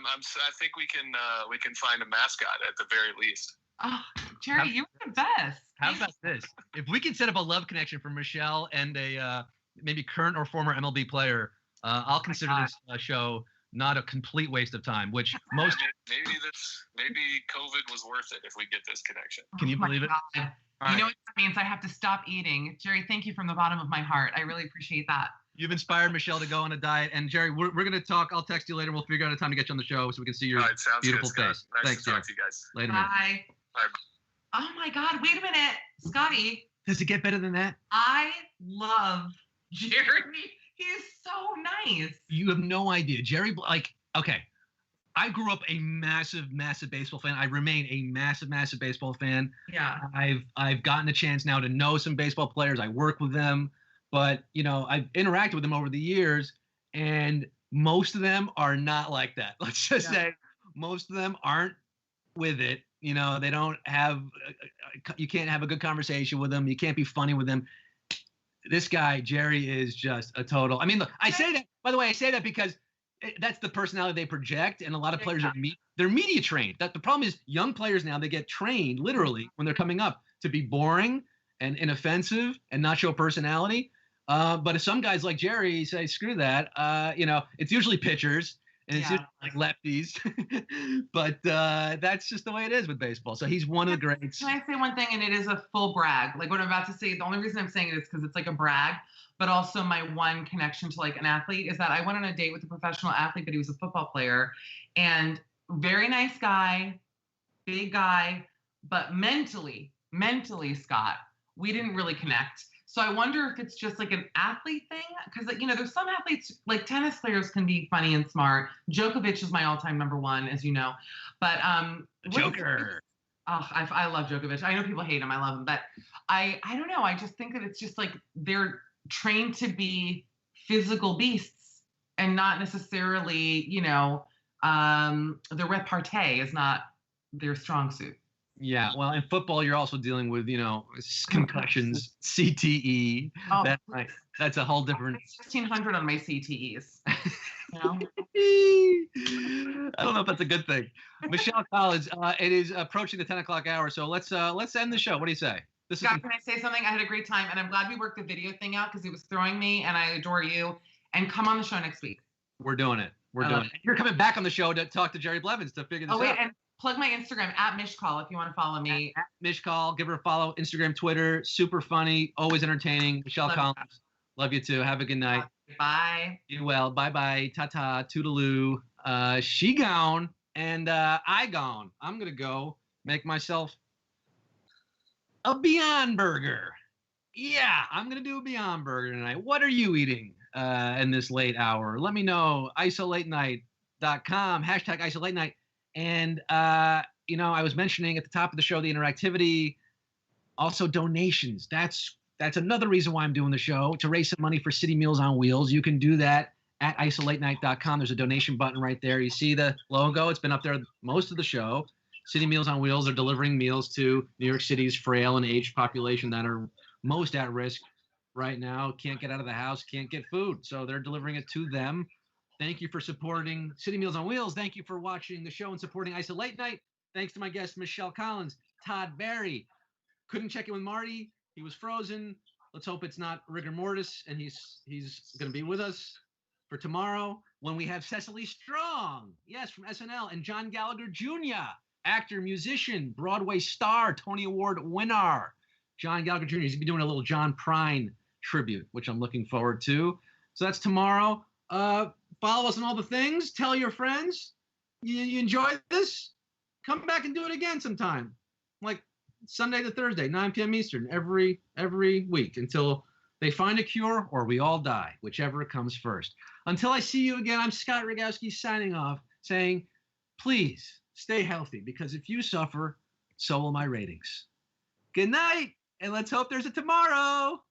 think we can find a mascot at the very least. Oh, Jerry, you're the best. How about this? If we can set up a love connection for Michelle and a maybe current or former MLB player, I'll consider this show not a complete waste of time. Which most maybe COVID was worth it if we get this connection. Can you believe it? God. You know what that means? I have to stop eating. Jerry, thank you from the bottom of my heart. I really appreciate that. You've inspired Michelle to go on a diet. And Jerry, we're going to talk. I'll text you later. We'll figure out a time to get you on the show so we can see your beautiful face. Nice Thanks, to Jerry. talk to you guys. Later, man. Bye. Bye. Oh my God, wait a minute. Scotty, Does it get better than that? I love Jeremy. He's so nice. You have no idea. Jerry, okay. I grew up a massive baseball fan. I remain a massive baseball fan. Yeah. I've gotten a chance now to know some baseball players. I work with them. but I've interacted with them over the years, and most of them are not like that. Let's just say most of them aren't with it. They don't have. You can't have a good conversation with them. You can't be funny with them. This guy Jerry is just a total. I mean, look, I say that. By the way, I say that because that's the personality they project, and a lot of players they're media trained. That the problem is young players now, they get trained literally when they're coming up to be boring and inoffensive and not show personality. But if some guys like Jerry say screw that, it's usually pitchers and it's usually like lefties. But that's just the way it is with baseball. So he's one of the greats. Can I say one thing? And it is a full brag. Like what I'm about to say, the only reason I'm saying it is because it's like a brag. But also my one connection to like an athlete is that I went on a date with a professional athlete, but he was a football player, and very nice guy, big guy, but mentally, Scott, we didn't really connect. So I wonder if it's just like an athlete thing, because there's some athletes, like tennis players can be funny and smart. Djokovic is my all-time number one, as you know. But Joker. I love Djokovic. I know people hate him. I love him, but I don't know. I just think that it's just like they're trained to be physical beasts and not necessarily, the repartee is not their strong suit. Yeah, well, in football, you're also dealing with, concussions, CTE. Oh, that's a whole different. 1,600 on my CTEs. I don't know if that's a good thing. Michelle Collins, it is approaching the 10 o'clock hour, so let's end the show. What do you say? Scott, can I say something? I had a great time, and I'm glad we worked the video thing out because it was throwing me, and I adore you. And come on the show next week. We're doing it. You're coming back on the show to talk to Jerry Blevins to figure this out. Oh, wait, and plug my Instagram, @Mishcall, if you want to follow me. At Mishcall, give her a follow. Instagram, Twitter, super funny, always entertaining. Michelle Collins, love you too. Have a good night. Bye. You well. Bye-bye. Ta-ta. Toodaloo. She gone, and I gone. I'm going to go make myself a Beyond Burger. Yeah, I'm going to do a Beyond Burger tonight. What are you eating in this late hour? Let me know. IsoLateNight.com, #IsoLateNight. And, I was mentioning at the top of the show, the interactivity, also donations. That's another reason why I'm doing the show, to raise some money for City Meals on Wheels. You can do that at IsoLateNight.com. There's a donation button right there. You see the logo. It's been up there most of the show. City Meals on Wheels are delivering meals to New York City's frail and aged population that are most at risk right now. Can't get out of the house, can't get food. So they're delivering it to them. Thank you for supporting City Meals on Wheels. Thank you for watching the show and supporting Isolate Night. Thanks to my guests, Michelle Collins, Todd Barry. Couldn't check in with Marty. He was frozen. Let's hope it's not rigor mortis, and he's going to be with us for tomorrow when we have Cecily Strong, yes, from SNL, and John Gallagher Jr., actor, musician, Broadway star, Tony Award winner. John Gallagher Jr. He's going to be doing a little John Prine tribute, which I'm looking forward to. So that's tomorrow. Follow us on all the things. Tell your friends. You enjoy this? Come back and do it again sometime. Like Sunday to Thursday, 9 p.m. Eastern, every week until they find a cure or we all die, whichever comes first. Until I see you again, I'm Scott Rogowsky signing off, saying, please stay healthy, because if you suffer, so will my ratings. Good night, and let's hope there's a tomorrow.